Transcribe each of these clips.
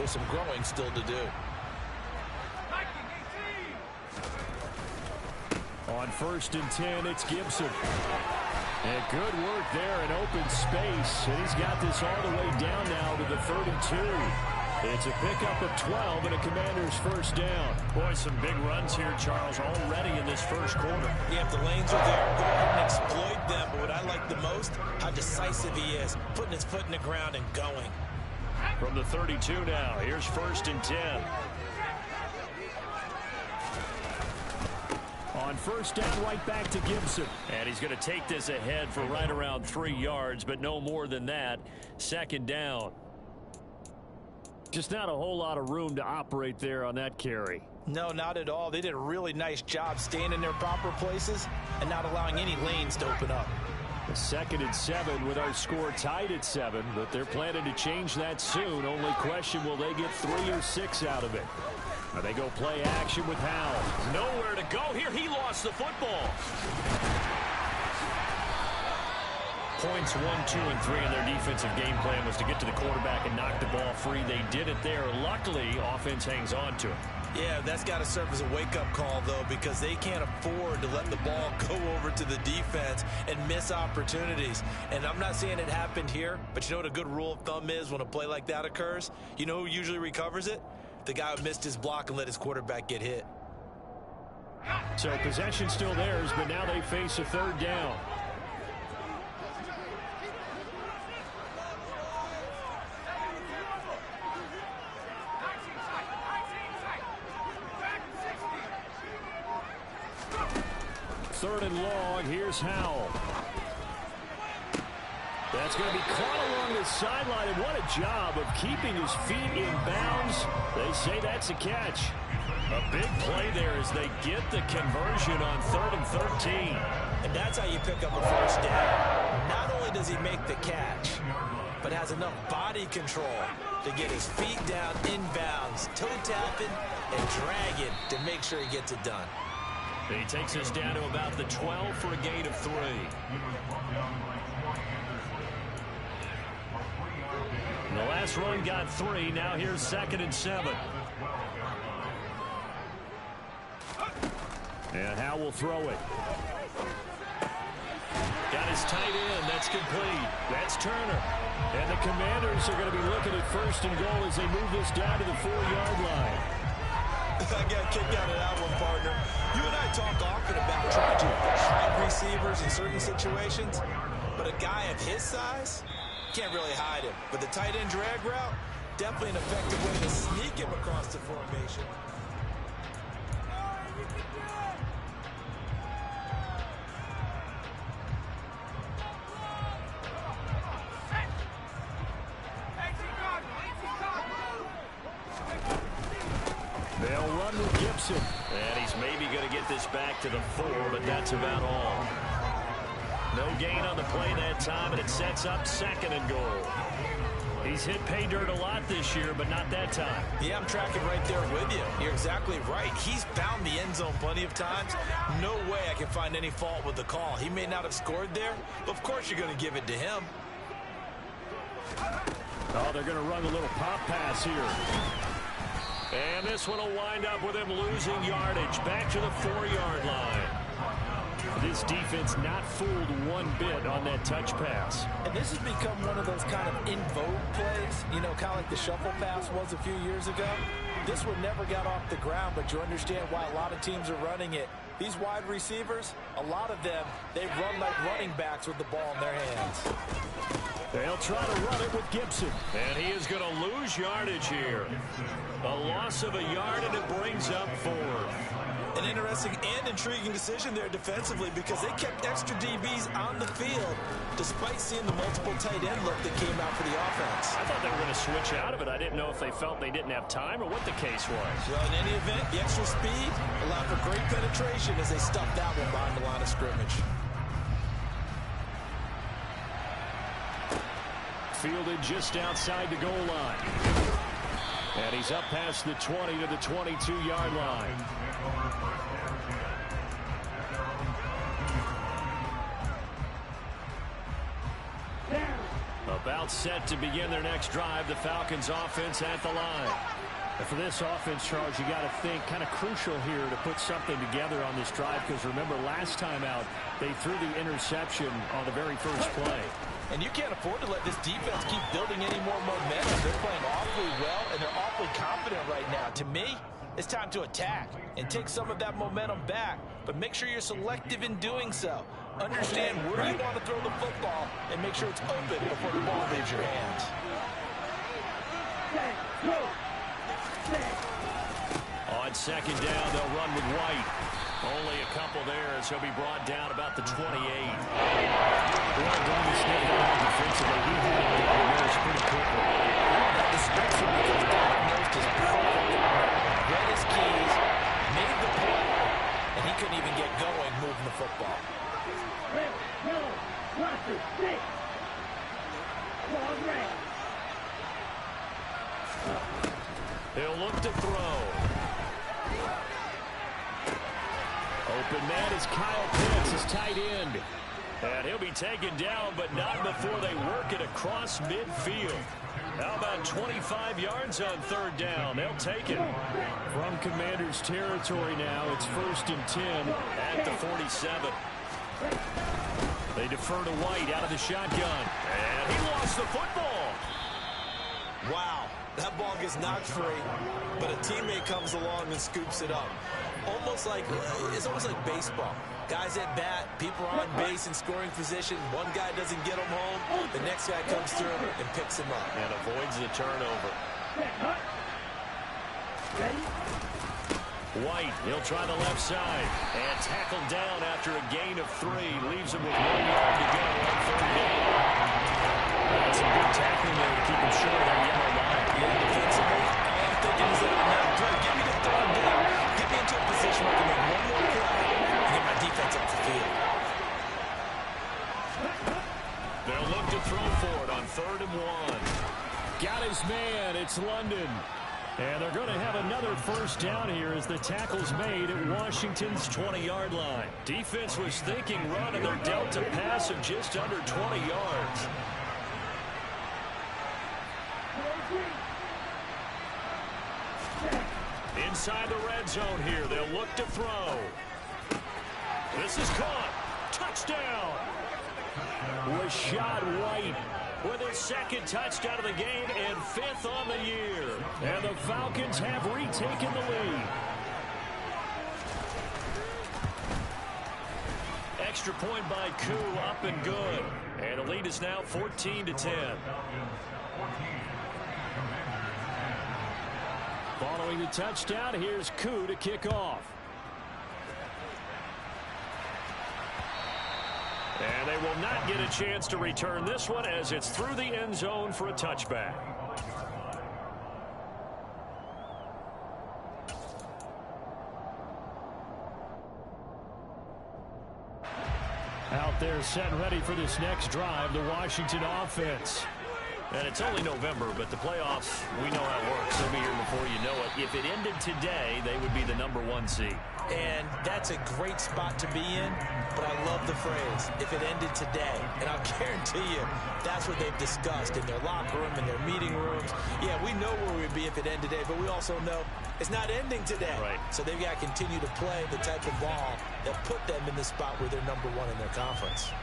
there's some growing still to do. On 1st and 10, it's Gibson. And good work there in open space. And he's got this all the way down now to the 32. It's a pickup of 12 and a Commander's first down. Boy, some big runs here, Charles, already in this first quarter. Yeah, if the lanes are there, go ahead and exploit them. But what I like the most, how decisive he is, putting his foot in the ground and going. From the 32 now, here's 1st and 10. On 1st down, right back to Gibson. And he's going to take this ahead for right around 3 yards, but no more than that. 2nd down. Just not a whole lot of room to operate there on that carry. No, not at all. They did a really nice job staying in their proper places and not allowing any lanes to open up. A 2nd and 7 with our score tied at 7, but they're planning to change that soon. Only question, will they get 3 or 6 out of it? Now they go play action with Howell. Nowhere to go here. He lost the football. Points 1, 2, and 3 in their defensive game plan was to get to the quarterback and knock the ball free. They did it there. Luckily, offense hangs on to it. Yeah, that's got to serve as a wake-up call, though, because they can't afford to let the ball go over to the defense and miss opportunities. And I'm not saying it happened here, but you know what a good rule of thumb is when a play like that occurs? You know who usually recovers it? The guy who missed his block and let his quarterback get hit. So possession still theirs, but now they face a 3rd down. Third and long, here's Howell. That's going to be caught along the sideline, and what a job of keeping his feet in bounds. They say that's a catch. A big play there as they get the conversion on 3rd and 13. And that's how you pick up a 1st down. Not only does he make the catch, but has enough body control to get his feet down inbounds, toe tapping and dragging to make sure he gets it done. He takes us down to about the 12 for a gain of 3. The last run got 3. Now here's 2nd and 7. And Howell will throw it. Got his tight end. That's complete. That's Turner. And the Commanders are going to be looking at 1st and goal as they move this down to the 4-yard line. I got kicked out of that one, partner. You and I talk often about trying to hide receivers in certain situations, but a guy of his size can't really hide him. But the tight end drag route, definitely an effective way to sneak him across the formation. They'll run with Gibson. And he's maybe going to get this back to the 4, but that's about all. No gain on the play that time, and it sets up 2nd and goal. He's hit pay dirt a lot this year, but not that time. Yeah, I'm tracking right there with you. You're exactly right. He's found the end zone plenty of times. No way I can find any fault with the call. He may not have scored there, but of course you're going to give it to him. Oh, they're going to run a little pop pass here. And this one will wind up with him losing yardage back to the 4-yard line. This defense not fooled one bit on that touch pass. And this has become one of those kind of in vogue plays, you know, kind of like the shuffle pass was a few years ago. This one never got off the ground, but you understand why a lot of teams are running it. These wide receivers, a lot of them, they run like running backs with the ball in their hands. They'll try to run it with Gibson. And he is going to lose yardage here. A loss of a yard, and it brings up 4th. An interesting and intriguing decision there defensively because they kept extra DBs on the field despite seeing the multiple tight end look that came out for the offense. I thought they were going to switch out of it. I didn't know if they felt they didn't have time or what the case was. Well, in any event, the extra speed allowed for great penetration as they stuffed that one behind the line of scrimmage. Fielded just outside the goal line. And he's up past the 20 to the 22-yard line. A About set to begin their next drive. The Falcons offense at the line. And for this offense, Charles, you got to think kind of crucial here to put something together on this drive, because remember last time out they threw the interception on the very first play. And you can't afford to let this defense keep building any more momentum. They're playing awfully well, and they're awfully confident right now. To me, it's time to attack and take some of that momentum back. But make sure you're selective in doing so. Understand where you want to throw the football and make sure it's open before the ball leaves your hands. On second down, they'll run with White. Only a couple there as he'll be brought down about the 28. Well done to sniff that out defensively. He had it down there pretty quickly. The structure because diagnosed is perfect. Read his keys, made the play, and he couldn't even get going moving the football. He'll look to throw. Open man is Kyle Pitts, his tight end. And he'll be taken down, but not before they work it across midfield. How about 25 yards on third down? They'll take it. From Commander's territory now, it's 1st and 10 at the 47. They defer to White out of the shotgun. And he lost the football. Wow, that ball gets knocked free, but a teammate comes along and scoops it up. It's almost like baseball. Guys at bat, people are on base in scoring position. One guy doesn't get him home. The next guy comes through and picks him up. And avoids the turnover. White, he'll try the left side. And tackled down after a gain of 3. Leaves him with 1 yard to go on third down. That's some good tackling there to keep him short on the yellow line. Yeah, defensively, all I'm thinking is that on that play, give me the third down. Get me into a position where I can make one more play and get my defense off the field. They'll look to throw for it on 3rd and 1. Got his man. It's London. And they're going to have another first down here as the tackle's made at Washington's 20-yard line. Defense was thinking run, and they're dealt a pass of just under 20 yards. Inside the red zone here, they'll look to throw. This is caught. Touchdown. Rashad White with his 2nd touchdown of the game and 5th on the year. And the Falcons have retaken the lead. Extra point by Koo, up and good. And the lead is now 14-10. Following the touchdown, here's Koo to kick off. And they will not get a chance to return this one as it's through the end zone for a touchback. Out there set and ready for this next drive, the Washington offense. And it's only November, but the playoffs, we know how it works. They'll be here before you know it. If it ended today, they would be the #1 seed. And that's a great spot to be in, but I love the phrase, if it ended today. And I'll guarantee you, that's what they've discussed in their locker room, in their meeting rooms. Yeah, we know where we'd be if it ended today, but we also know it's not ending today. Right. So they've got to continue to play the type of ball that put them in the spot where they're #1 in their conference.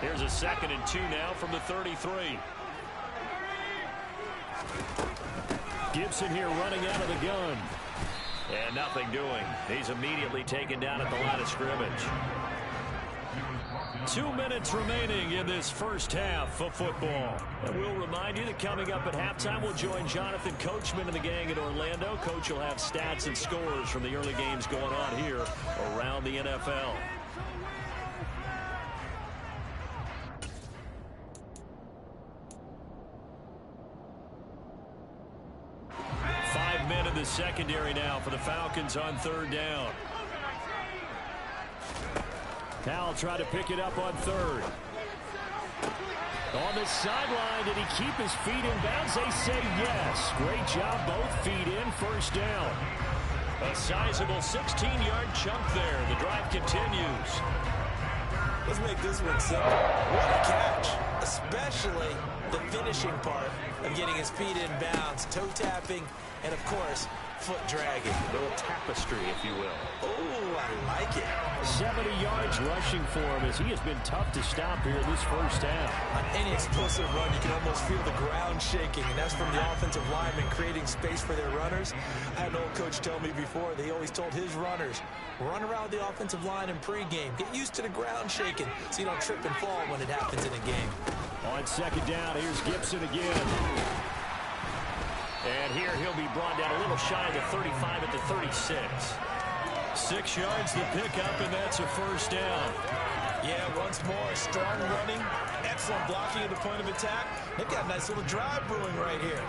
Here's a 2nd and 2 now from the 33. Gibson here running out of the gun. And nothing doing. He's immediately taken down at the line of scrimmage. 2 minutes remaining in this first half of football. And we'll remind you that coming up at halftime, we'll join Jonathan Coachman and the gang in Orlando. Coach will have stats and scores from the early games going on here around the NFL. 5 men in the secondary now for the Falcons on 3rd down. Powell tried to pick it up on 3rd. On the sideline, did he keep his feet in bounds? They say yes. Great job, both feet in, 1st down. A sizable 16-yard chunk there. The drive continues. Let's make this one simple. What a catch, especially the finishing part of getting his feet in bounds, toe tapping, and of course, foot dragging. A little tapestry, if you will. Oh, I like it. 70 yards rushing for him as he has been tough to stop here this first half. On any explosive run, you can almost feel the ground shaking, and that's from the offensive linemen creating space for their runners. I had an old coach tell me before, they always told his runners, run around the offensive line in pregame. Get used to the ground shaking so you don't trip and fall when it happens in a game. On second down, here's Gibson again. And here he'll be brought down a little shy of the 35 at the 36. 6 yards to pick up, and that's a first down. Yeah, once more, strong running, excellent blocking at the point of attack. They've got a nice little drive brewing right here.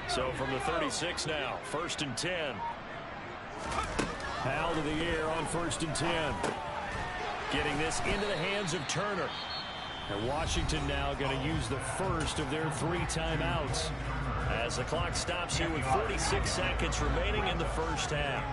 So from the 36 now, 1st and 10. Out of the air on 1st and 10. Getting this into the hands of Turner. And Washington now going to use the first of their 3 timeouts. As the clock stops here with 46 seconds remaining in the first half.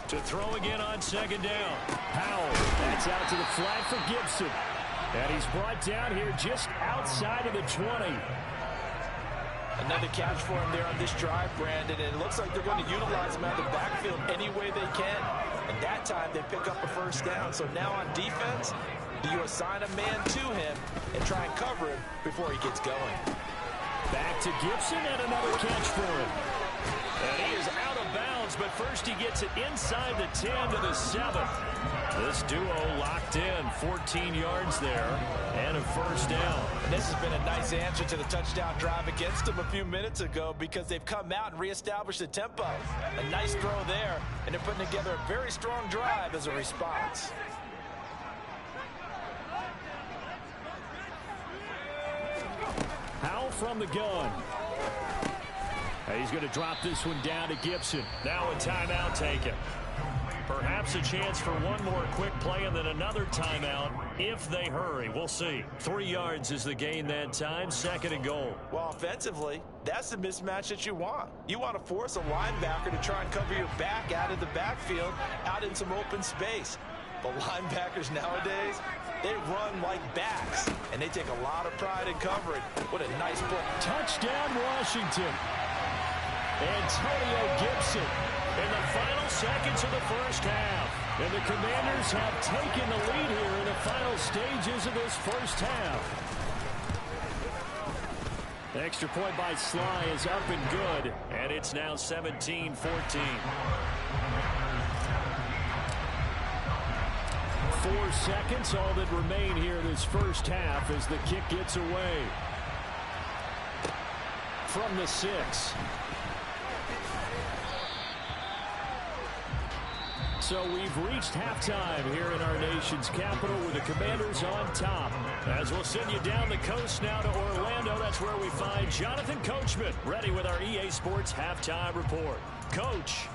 To throw again on second down. Powell, that's out to the flat for Gibson. And he's brought down here just outside of the 20. Another catch for him there on this drive, Brandon, and it looks like they're going to utilize him out of the backfield any way they can. And that time they pick up a first down. So now on defense, do you assign a man to him and try and cover him before he gets going? Back to Gibson and another catch for him. And he is out of bounds, but first he gets it inside the 10 to the 7. This duo locked in, 14 yards there, and a first down. And this has been a nice answer to the touchdown drive against them a few minutes ago because they've come out and reestablished the tempo. A nice throw there, and they're putting together a very strong drive as a response. Powell from the gun. He's going to drop this one down to Gibson. Now a timeout taken. Perhaps a chance for one more quick play and then another timeout if they hurry. We'll see. 3 yards is the gain that time. 2nd and goal. Well, offensively, that's the mismatch that you want. You want to force a linebacker to try and cover your back out of the backfield, out in some open space. But linebackers nowadays, they run like backs, and they take a lot of pride in covering. What a nice play. Touchdown, Washington. Antonio Gibson in the final seconds of the first half. And the Commanders have taken the lead here in the final stages of this first half. The extra point by Sly is up and good. And it's now 17-14. 4 seconds, all that remain here this first half as the kick gets away. From the 6. So we've reached halftime here in our nation's capital with the Commanders on top. As we'll send you down the coast now to Orlando, that's where we find Jonathan Coachman ready with our EA Sports Halftime Report. Coach.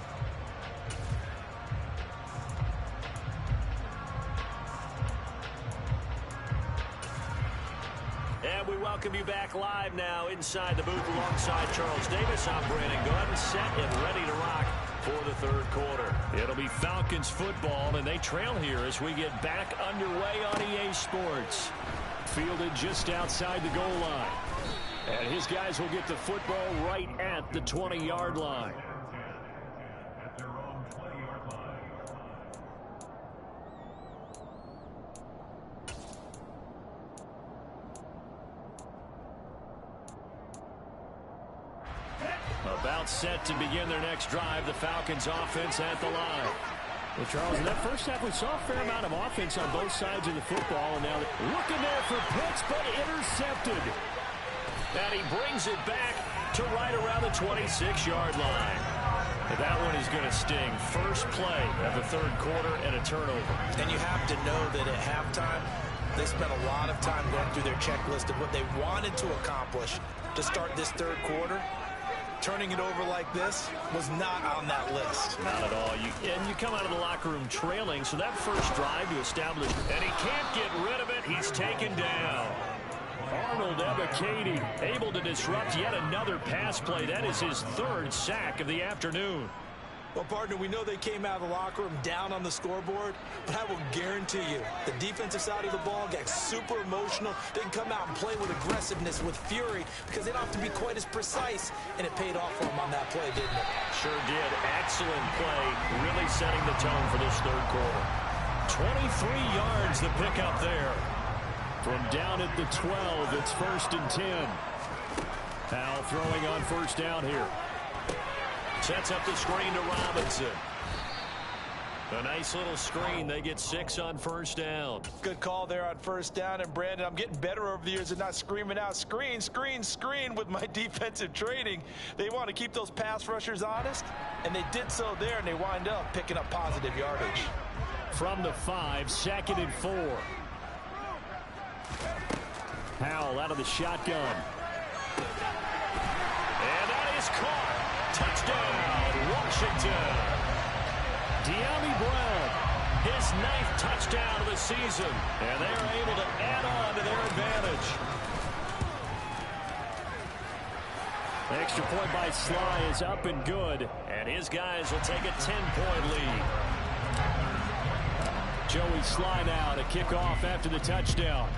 And we welcome you back live now inside the booth alongside Charles Davis. I'm Brandon Gunn, set and ready to rock for the third quarter. It'll be Falcons football, and they trail here as we get back underway on EA Sports. Fielded just outside the goal line. And his guys will get the football right at the 20-yard line. About set to begin their next drive, the Falcons offense at the line. Well, Charles, in that first half, we saw a fair amount of offense on both sides of the football. And now looking there for Pitts, but intercepted. And he brings it back to right around the 26-yard line. And that one is going to sting. First play of the third quarter and a turnover. And you have to know that at halftime, they spent a lot of time going through their checklist of what they wanted to accomplish. to start this third quarter. Turning it over like this was not on that list. Not at all. And you come out of the locker room trailing, so that first drive to establish, and he can't get rid of it. He's taken down. Arnold Ebiketie able to disrupt yet another pass play. That is his third sack of the afternoon. Well, partner, we know they came out of the locker room down on the scoreboard, but I will guarantee you the defensive side of the ball got super emotional. They can come out and play with aggressiveness, with fury, because they don't have to be quite as precise, and it paid off for them on that play, didn't it? Sure did. Excellent play, really setting the tone for this third quarter. 23 yards to pick up there. From down at the 12, it's 1st and 10. Powell throwing on first down here. Sets up the screen to Robinson. A nice little screen. They get 6 on first down. Good call there on first down. And, Brandon, I'm getting better over the years at not screaming out screen, screen, screen with my defensive training. They want to keep those pass rushers honest, and they did so there, and they wind up picking up positive yardage. From the 5, 2nd and 4. Powell out of the shotgun. And that is caught. Touchdown, Washington. De'Ami Brown, his 9th touchdown of the season. And they're able to add on to their advantage. Extra point by Sly is up and good. And his guys will take a 10-point lead. Joey Sly now to kick off after the touchdown.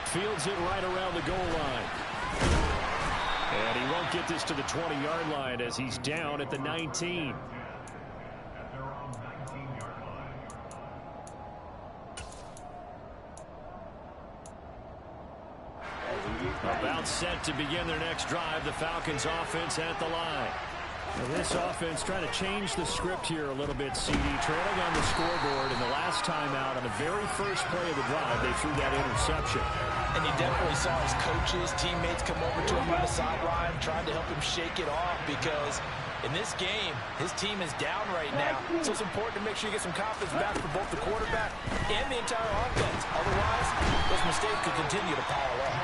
Fields it right around the goal line. And he won't get this to the 20-yard line as he's down at the 19. About set to begin their next drive. The Falcons offense at the line. Now this offense trying to change the script here a little bit, CD. Trailing on the scoreboard, and the last time out on the very first play of the drive, they threw that interception. And you definitely saw his coaches, teammates come over to him on the sideline, trying to help him shake it off, because in this game, his team is down right now. So it's important to make sure you get some confidence back for both the quarterback and the entire offense. Otherwise, those mistakes could continue to pile up.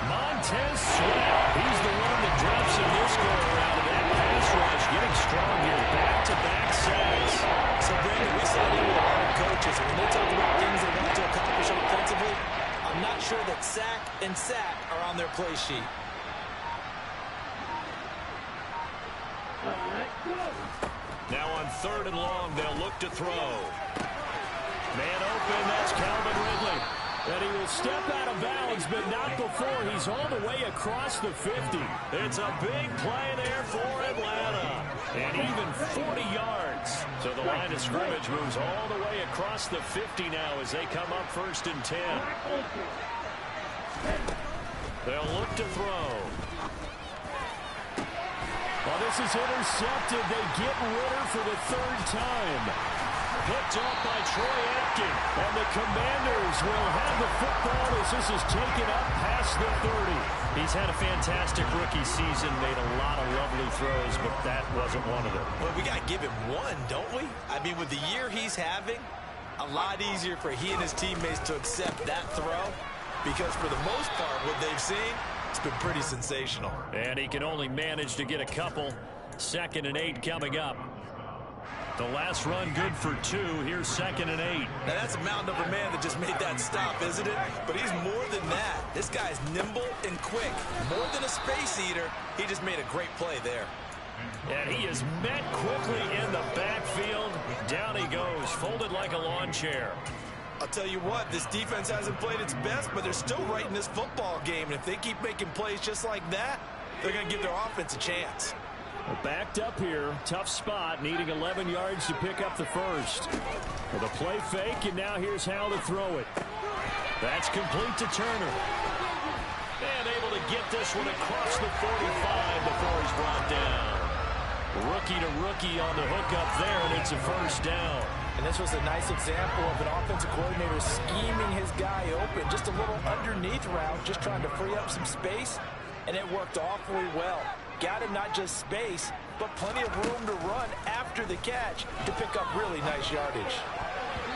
Montez Sweat, he's the one that drops in this go-around of that pass rush, getting strong here. Back-to-back sacks. So, Brandon, we sat in with a lot of coaches, and when they talk about things they want to accomplish offensively, I'm not sure that sack and sack are on their play sheet. Now on 3rd and long, they'll look to throw. Man open, that's Calvin Ridley. And he will step out of bounds, but not before he's all the way across the 50. It's a big play there for Atlanta. And even 40 yards. So the line of scrimmage moves all the way across the 50 now as they come up 1st and 10. They'll look to throw. Well, this is intercepted. They get Ritter for the 3rd time. Picked up by Troy Atkin. And the Commanders will have the football as this is taken up past the 30. He's had a fantastic rookie season, made a lot of lovely throws, but that wasn't one of them. Well, we got to give him one, don't we? I mean, with the year he's having, a lot easier for he and his teammates to accept that throw, because for the most part, what they've seen, it's been pretty sensational. And he can only manage to get a couple. 2nd and 8 coming up. The last run good for 2. Here's 2nd and 8. Now that's a mountain of a man that just made that stop, isn't it? But he's more than that. This guy's nimble and quick. More than a space eater. He just made a great play there. And he is met quickly in the backfield. Down he goes, folded like a lawn chair. I'll tell you what, this defense hasn't played its best, but they're still right in this football game. And if they keep making plays just like that, they're going to give their offense a chance. Backed up here, tough spot, needing 11 yards to pick up the first. With a play fake, and now here's how to throw it. That's complete to Turner. And able to get this one across the 45 before he's brought down. Rookie to rookie on the hookup there, and it's a first down. And this was a nice example of an offensive coordinator scheming his guy open. Just a little underneath route, just trying to free up some space, and it worked awfully well. Got him not just space, but plenty of room to run after the catch to pick up really nice yardage.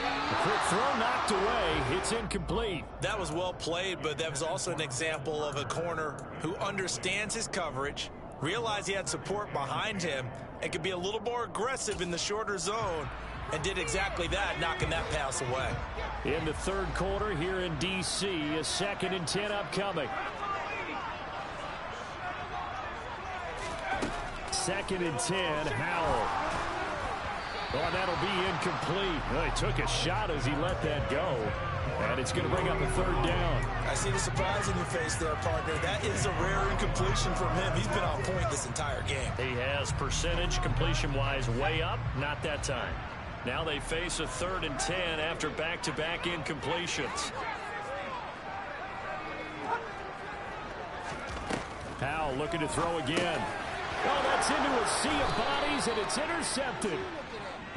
A quick throw knocked away. It's incomplete. That was well played, but that was also an example of a corner who understands his coverage, realized he had support behind him, and could be a little more aggressive in the shorter zone, and did exactly that, knocking that pass away. In the third quarter here in D.C., a 2nd and 10 upcoming. 2nd and 10, Howell. Oh, that'll be incomplete. Well, he took a shot as he let that go. And it's going to bring up a 3rd down. I see the surprise in your face there, partner. That is a rare incompletion from him. He's been on point this entire game. He has percentage completion-wise way up. Not that time. Now they face a 3rd and 10 after back-to-back incompletions. Howell looking to throw again. Oh, that's into a sea of bodies, and it's intercepted.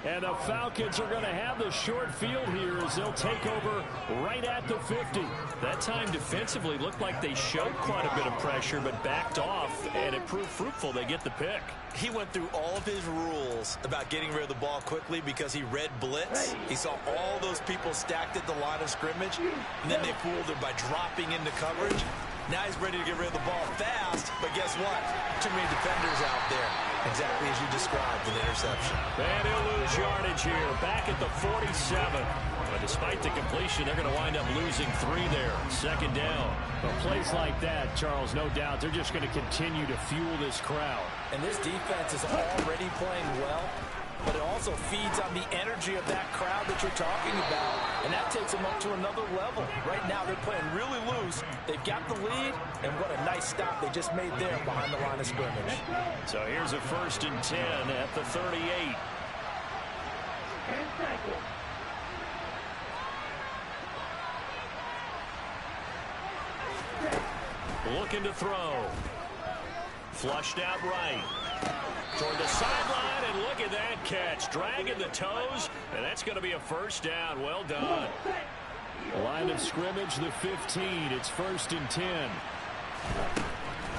And the Falcons are going to have the short field here as they'll take over right at the 50. That time defensively looked like they showed quite a bit of pressure but backed off, and it proved fruitful. They get the pick. He went through all of his rules about getting rid of the ball quickly because he read blitz. He saw all those people stacked at the line of scrimmage, and then they fooled him by dropping into coverage. Now he's ready to get rid of the ball fast, but guess what? Too many defenders out there. Exactly as you described, an interception. And he'll lose yardage here, back at the 47. But despite the completion, they're going to wind up losing 3 there. 2nd down. Well, plays like that, Charles, no doubt, they're just going to continue to fuel this crowd. And this defense is already playing well, but it also feeds on the energy of that crowd that you're talking about, and that takes them up to another level. Right now, they're playing really loose. They've got the lead, and what a nice stop they just made there behind the line of scrimmage. So here's a 1st and 10 at the 38. Looking to throw. Flushed out right. Toward the sideline, and look at that catch. Dragging the toes, and that's going to be a 1st down. Well done. Line of scrimmage, the 15. It's 1st and 10.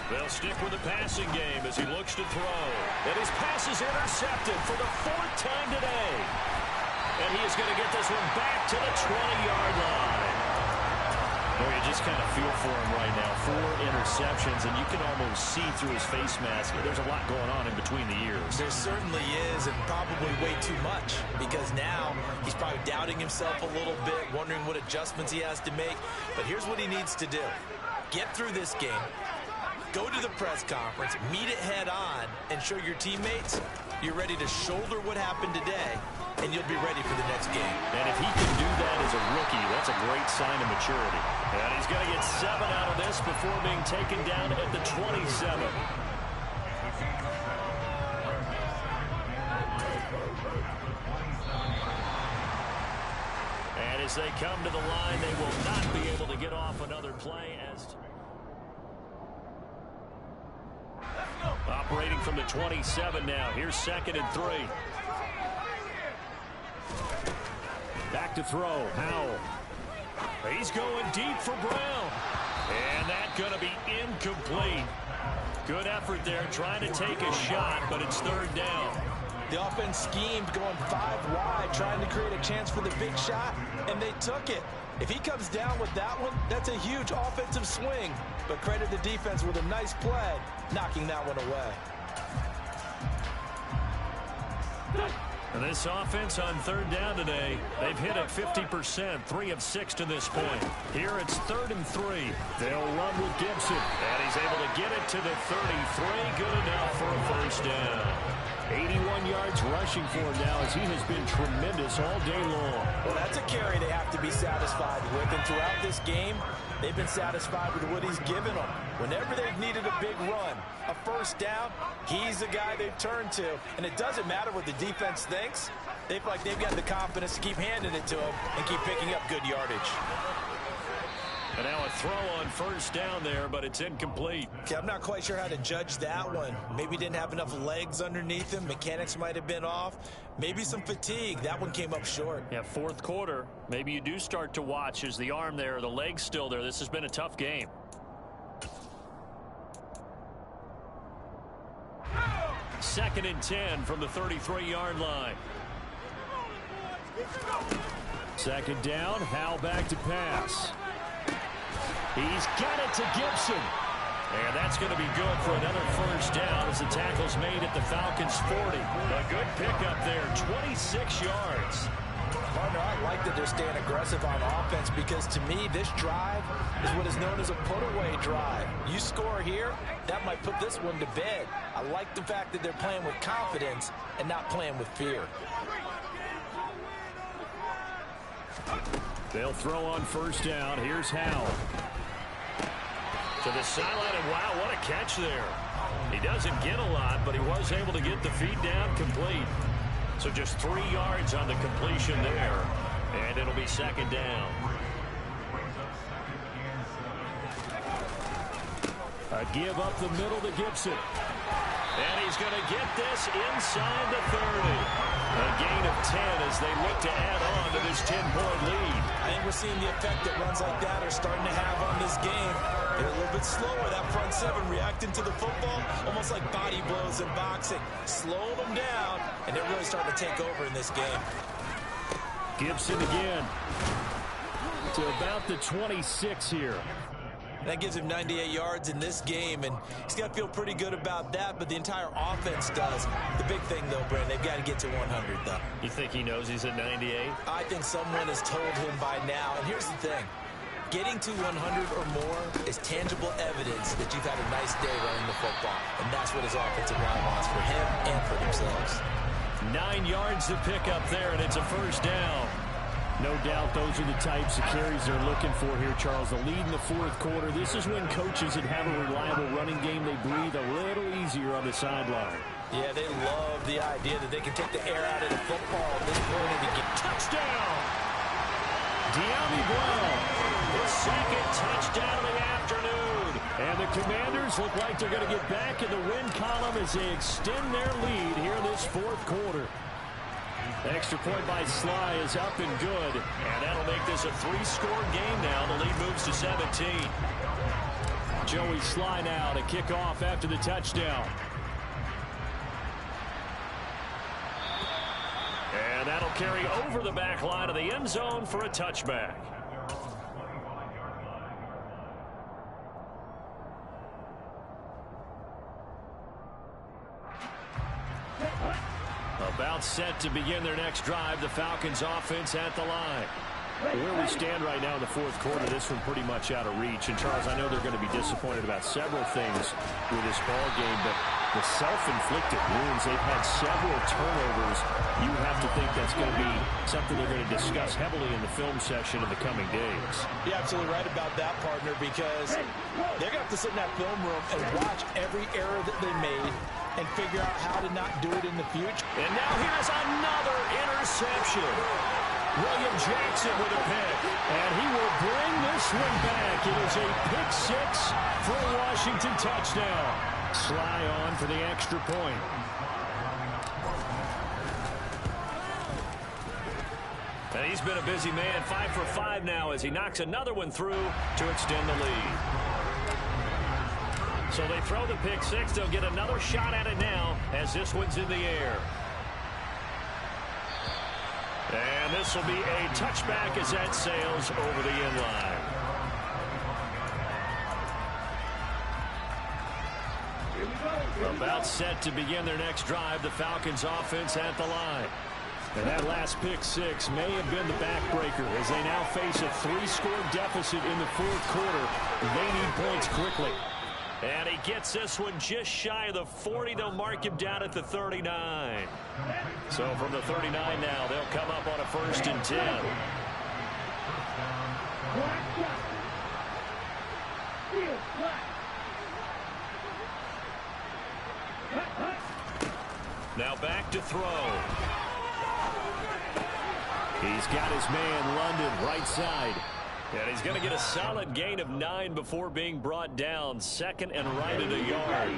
They'll stick with the passing game as he looks to throw. And his pass is intercepted for the 4th time today. And he is going to get this one back to the 20-yard line. Boy, you just kind of feel for him right now. 4 interceptions, and you can almost see through his face mask. There's a lot going on in between the ears. There certainly is, and probably way too much, because now he's probably doubting himself a little bit, wondering what adjustments he has to make. But here's what he needs to do. Get through this game, go to the press conference, meet it head on, and show your teammates you're ready to shoulder what happened today, and you'll be ready for the next game. And if he can do that as a rookie, that's a great sign of maturity. And he's going to get 7 out of this before being taken down at the 27. And as they come to the line, they will not be able to get off another play. Operating from the 27 now. Here's 2nd and 3. Back to throw. Howell. He's going deep for Brown. And that's going to be incomplete. Good effort there trying to take a shot, but it's 3rd down. The offense schemed going 5 wide, trying to create a chance for the big shot, and they took it. If he comes down with that one, that's a huge offensive swing. But credit the defense with a nice play, knocking that one away. And this offense on 3rd down today, they've hit it 50%, 3 of 6 to this point. Here it's 3rd and 3. They'll run with Gibson. And he's able to get it to the 33. Good enough for a 1st down. 81 yards rushing for him now as he has been tremendous all day long. Well, that's a carry they have to be satisfied with. And throughout this game, they've been satisfied with what he's given them. Whenever they've needed a big run, a 1st down, he's the guy they've turned to. And it doesn't matter what the defense thinks. They feel like they've got the confidence to keep handing it to him and keep picking up good yardage. And now a throw on 1st down there, but it's incomplete. Okay, I'm not quite sure how to judge that one. Maybe didn't have enough legs underneath him. Mechanics might have been off. Maybe some fatigue. That one came up short. Yeah, 4th quarter. Maybe you do start to watch as the arm there, the leg's still there. This has been a tough game. Second and 10 from the 33-yard line. Second down, Howell back to pass. He's got it to Gibson. And that's going to be good for another first down as the tackle's made at the Falcons' 40. A good pickup there, 26 yards. Partner, I like that they're staying aggressive on offense because to me, this drive is what is known as a put-away drive. You score here, that might put this one to bed. I like the fact that they're playing with confidence and not playing with fear. They'll throw on first down. Here's Howell. To the sideline, and wow, what a catch there. He doesn't get a lot, but he was able to get the feed down complete. So just 3 yards on the completion there, and it'll be second down. A give up the middle to Gibson. And he's going to get this inside the 30. A gain of 10 as they look to add on to this 10-point lead. I think we're seeing the effect that runs like that are starting to have on this game. They're a little bit slower, that front seven, reacting to the football, almost like body blows in boxing. Slowing them down, and they're really starting to take over in this game. Gibson again. To about the 26 here. That gives him 98 yards in this game, and he's got to feel pretty good about that, but the entire offense does. The big thing, though, Brandon, they've got to get to 100, though. You think he knows he's at 98? I think someone has told him by now, and here's the thing. Getting to 100 or more is tangible evidence that you've had a nice day running the football, and that's what his offensive line wants for him and for themselves. 9 yards to pick up there, and it's a first down. No doubt those are the types of carries they're looking for here, Charles. The lead in the fourth quarter. This is when coaches that have a reliable running game, they breathe a little easier on the sideline. Yeah, they love the idea that they can take the air out of the football at this point and get touchdown. De'Ami Brown, his second touchdown of the afternoon. And the Commanders look like they're going to get back in the win column as they extend their lead here in this fourth quarter. Extra point by Sly is up and good. And that'll make this a 3-score game now. The lead moves to 17. Joey Sly now to kick off after the touchdown. And that'll carry over the back line of the end zone for a touchback. About set to begin their next drive, the Falcons offense at the line. Where we stand right now in the fourth quarter, this one pretty much out of reach. And, Charles, I know they're going to be disappointed about several things with this ball game, but the self-inflicted wounds, they've had several turnovers. You have to think that's going to be something they're going to discuss heavily in the film session in the coming days. You're absolutely right about that, partner, because they're going to have to sit in that film room and watch every error that they made and figure out how to not do it in the future. And now here's another interception. William Jackson with a pick. And he will bring this one back. It is a pick six for a Washington touchdown. Sly on for the extra point. And he's been a busy man. 5 for 5 now as he knocks another one through to extend the lead. So they throw the pick six. They'll get another shot at it now as this one's in the air. And this will be a touchback as that sails over the end line. About set to begin their next drive, the Falcons offense at the line. And that last pick six may have been the backbreaker as they now face a 3-score deficit in the fourth quarter. They need points quickly. And he gets this one just shy of the 40. They'll mark him down at the 39. So from the 39 now, they'll come up on a 1st and 10. Now back to throw. He's got his man London right side. And he's going to get a solid gain of 9 before being brought down. 2nd and right at a yard.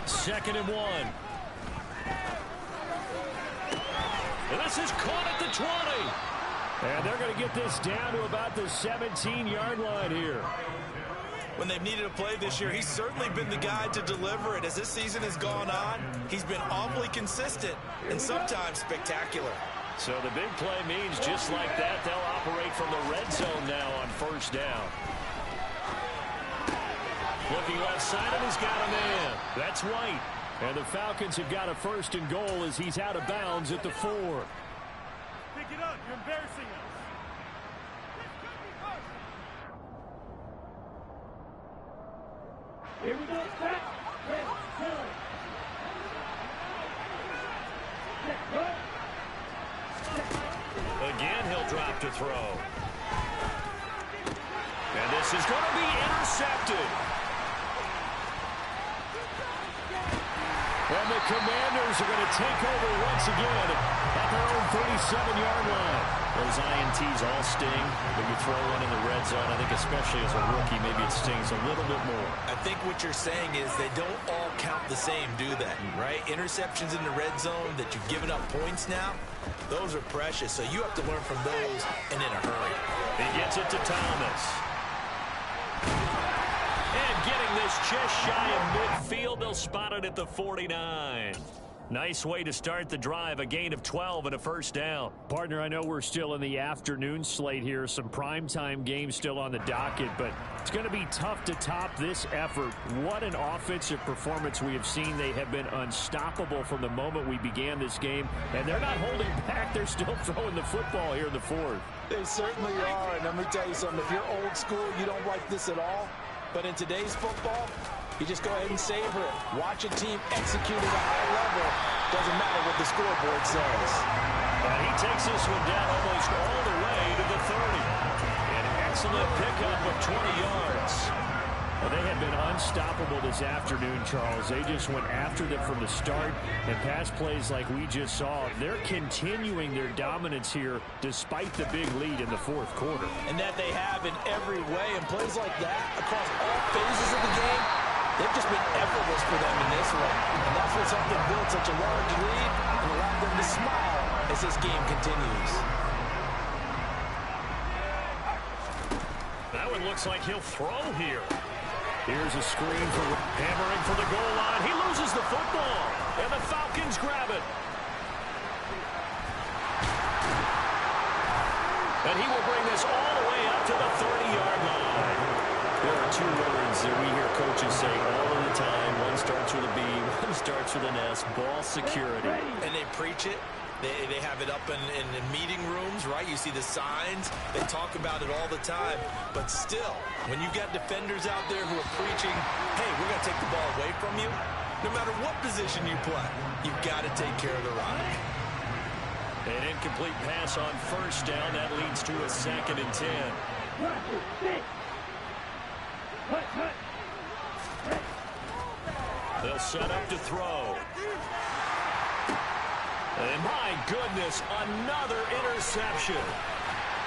Second and 1. And this is caught at the 20. And they're going to get this down to about the 17-yard line here. When they've needed a play this year, he's certainly been the guy to deliver it. As this season has gone on, he's been awfully consistent and sometimes spectacular. So the big play means just like that, they'll operate from the red zone now on first down. Looking left side, and he's got a man. That's White. And the Falcons have got a first and goal as he's out of bounds at the 4. Pick it up. You're embarrassing us. Here we go. Back. Again, he'll drop to throw. And this is going to be intercepted. And the Commanders are going to take over once again at their own 37-yard line. Those INTs all sting. When you throw one in the red zone, I think especially as a rookie, maybe it stings a little bit more. I think what you're saying is they don't all count the same, do they? Right? Interceptions in the red zone that you've given up points now, those are precious. So you have to learn from those and in a hurry. He gets it to Thomas. And getting this just shy of midfield, they'll spot it at the 49. Nice way to start the drive, a gain of 12 and a first down. Partner, I know we're still in the afternoon slate here, some primetime games still on the docket, but it's going to be tough to top this effort. What an offensive performance we have seen. They have been unstoppable from the moment we began this game, and they're not holding back. They're still throwing the football here in the 4th. They certainly are, and let me tell you something. If you're old school, you don't like this at all. But in today's football, you just go ahead and savor it. Watch a team execute at a high level. Doesn't matter what the scoreboard says. And he takes this one down almost all the way to the 30. An excellent pickup of 20 yards. Well, they have been unstoppable this afternoon, Charles. They just went after them from the start, and pass plays like we just saw, they're continuing their dominance here despite the big lead in the 4th quarter. And that they have in every way, and plays like that across all phases of the game, they've just been effortless for them in this one. And that's what's helped them build such a large lead and allowed them to smile as this game continues. That one looks like he'll throw here. Here's a screen for hammering for the goal line. He loses the football, and the Falcons grab it. And he will bring this all the way up to the 30-yard line. There are two words that we hear coaches say all of the time. One starts with a B, one starts with an S, ball security. And they preach it. They have it up in meeting rooms, right? You see the signs. They talk about it all the time. But still, when you've got defenders out there who are preaching, hey, we're going to take the ball away from you, no matter what position you play, you've got to take care of the rock. An incomplete pass on first down. That leads to a 2nd and 10. They'll set up to throw. And my goodness, another interception.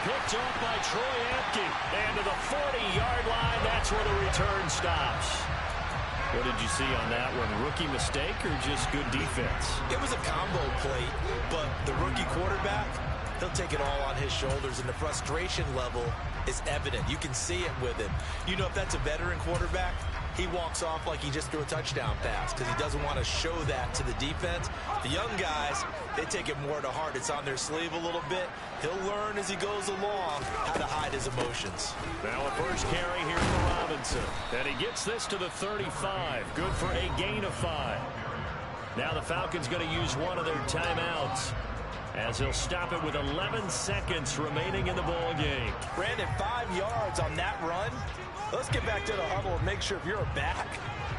Picked up by Troy Apke. And to the 40-yard line, that's where the return stops. What did you see on that one? Rookie mistake or just good defense? It was a combo play, but the rookie quarterback, he'll take it all on his shoulders, and the frustration level is evident. You can see it with him. You know, if that's a veteran quarterback, he walks off like he just threw a touchdown pass because he doesn't want to show that to the defense. The young guys, they take it more to heart. It's on their sleeve a little bit. He'll learn as he goes along how to hide his emotions. Now a first carry here for Robinson. And he gets this to the 35. Good for a gain of 5. Now the Falcons going to use one of their timeouts, as he'll stop it with 11 seconds remaining in the ball game. Brandon, 5 yards on that run. Let's get back to the huddle and make sure if you're a back,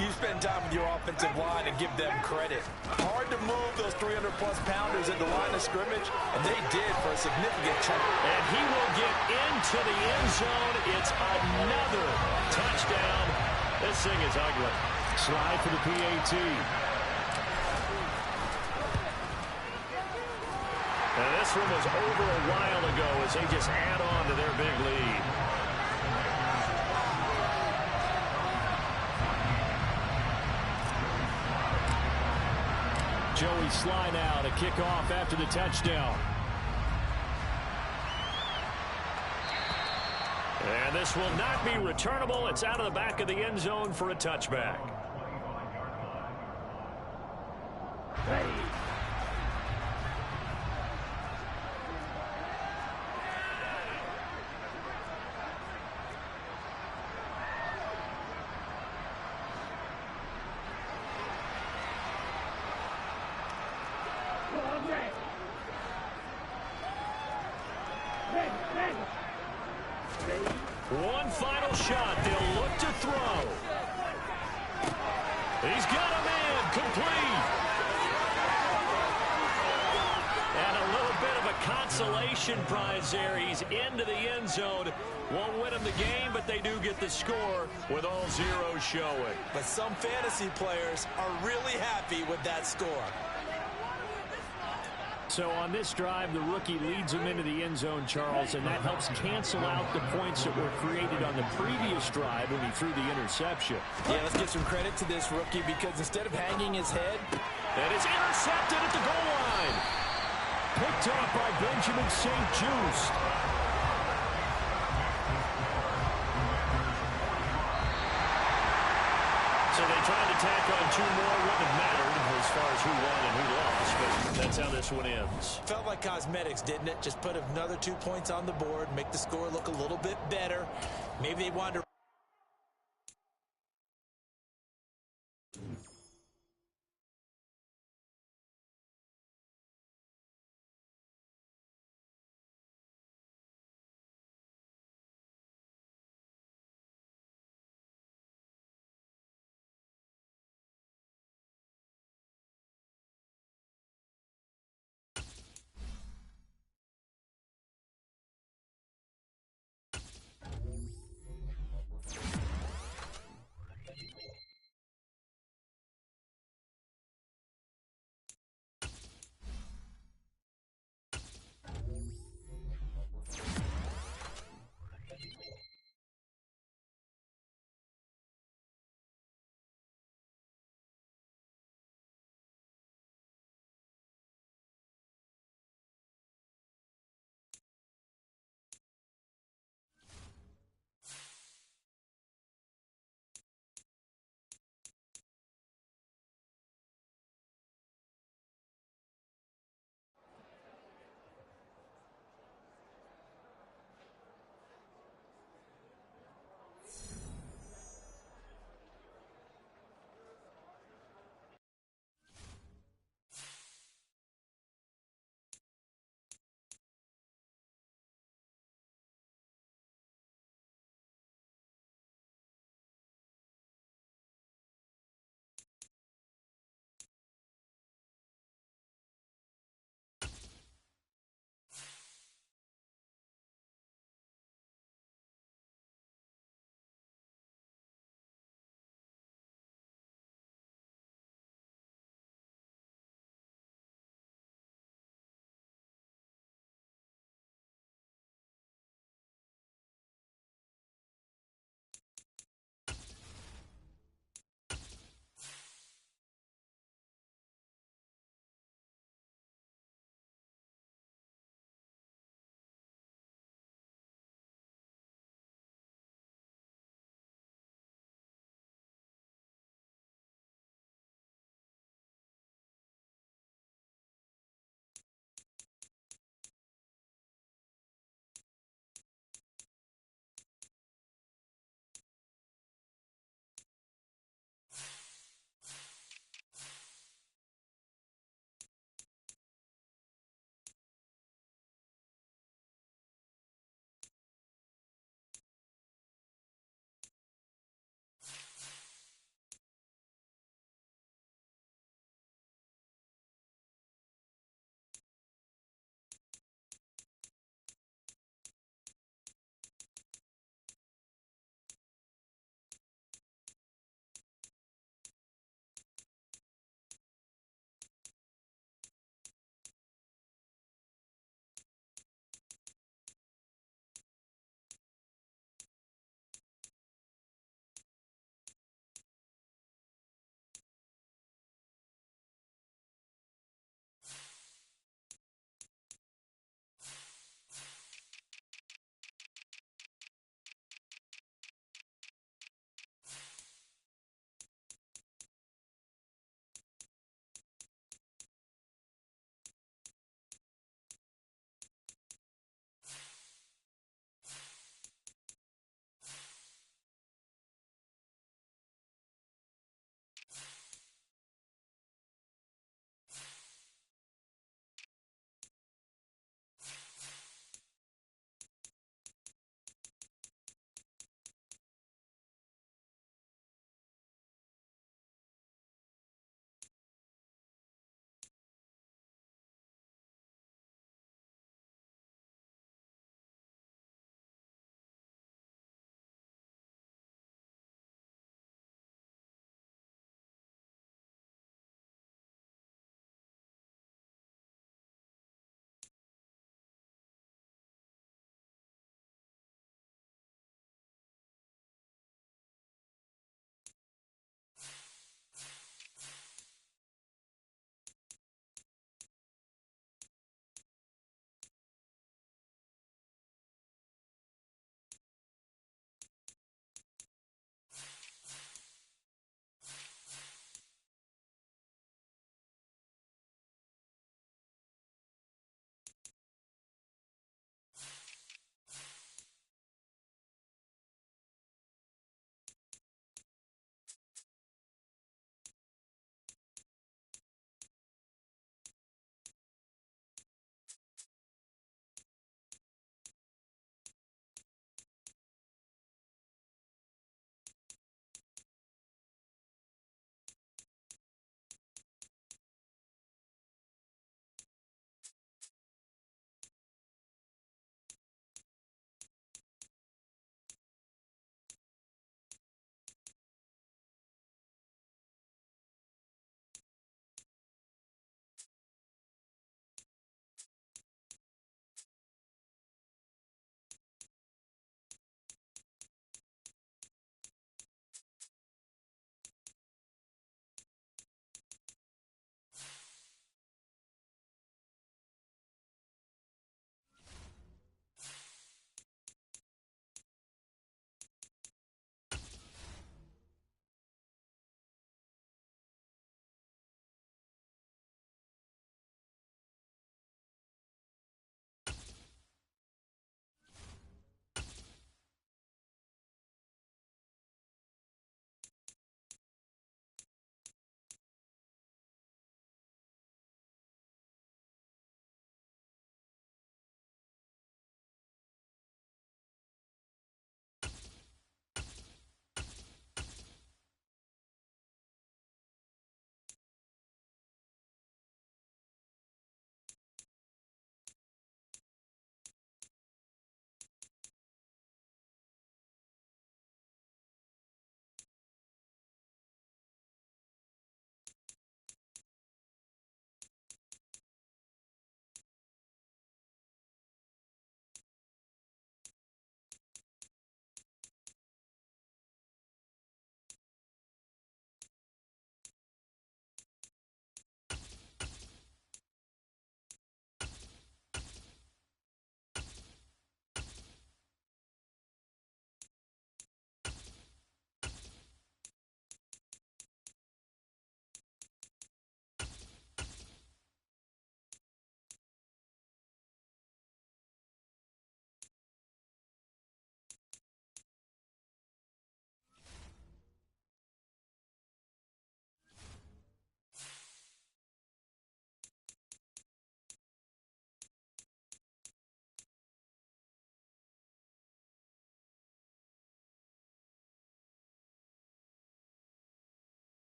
you spend time with your offensive line and give them credit. Hard to move those 300-plus pounders at the line of scrimmage, and they did for a significant chunk. And he will get into the end zone. It's another touchdown. This thing is ugly. Slide for the PAT. And this one was over a while ago as they just add on to their big lead. Joey Sly now to kick off after the touchdown. And And this will not be returnable. It's out of the back of the end zone for a touchback. Ready. One final shot. They'll look to throw. He's got a man complete. And a little bit of a consolation prize there. He's into the end zone. Won't win him the game, but they do get the score with all zeros showing. But some fantasy players are really happy with that score. So on this drive, the rookie leads him into the end zone, Charles, and that helps cancel out the points that were created on the previous drive when he threw the interception. Yeah, let's give some credit to this rookie because instead of hanging his head, and it's intercepted at the goal line. Picked off by Benjamin St. Just. So they tried to tack on two more. Wouldn't have mattered as far as who won and who lost, but that's how this one ends. felt like cosmetics, didn't it? Just put another 2 points on the board, make the score look a little bit better. Maybe they wanted to